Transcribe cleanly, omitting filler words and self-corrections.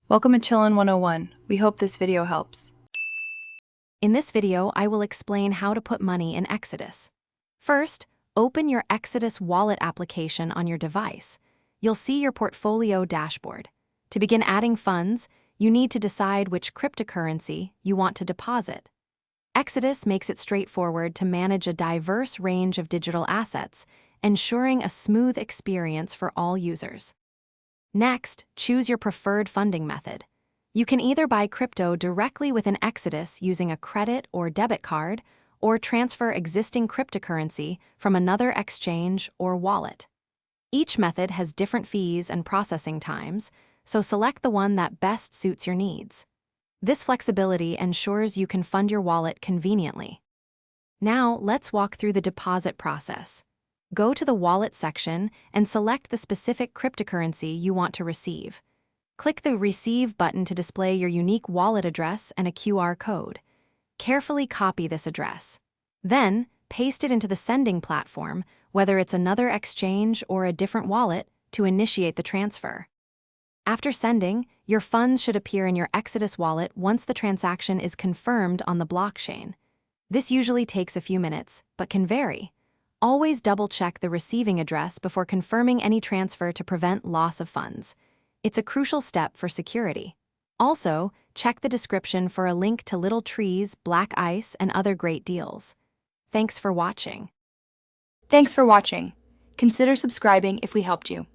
Welcome to Chillin' 101. We hope this video helps. In this video, I will explain how to put money in Exodus. First, open your Exodus wallet application on your device. You'll see your portfolio dashboard. To begin adding funds, you need to decide which cryptocurrency you want to deposit. Exodus makes it straightforward to manage a diverse range of digital assets, ensuring a smooth experience for all users. Next, choose your preferred funding method. You can either buy crypto directly within Exodus using a credit or debit card, or transfer existing cryptocurrency from another exchange or wallet. Each method has different fees and processing times, so select the one that best suits your needs. This flexibility ensures you can fund your wallet conveniently. Now, let's walk through the deposit process. Go to the Wallet section and select the specific cryptocurrency you want to receive. Click the Receive button to display your unique wallet address and a QR code. Carefully copy this address. Then, paste it into the sending platform, whether it's another exchange or a different wallet, to initiate the transfer. After sending, your funds should appear in your Exodus wallet once the transaction is confirmed on the blockchain. This usually takes a few minutes, but can vary. Always double-check the receiving address before confirming any transfer to prevent loss of funds. It's a crucial step for security. Also, check the description for a link to Little Trees, Black Ice, and other great deals. Thanks for watching. Thanks for watching. Consider subscribing if we helped you.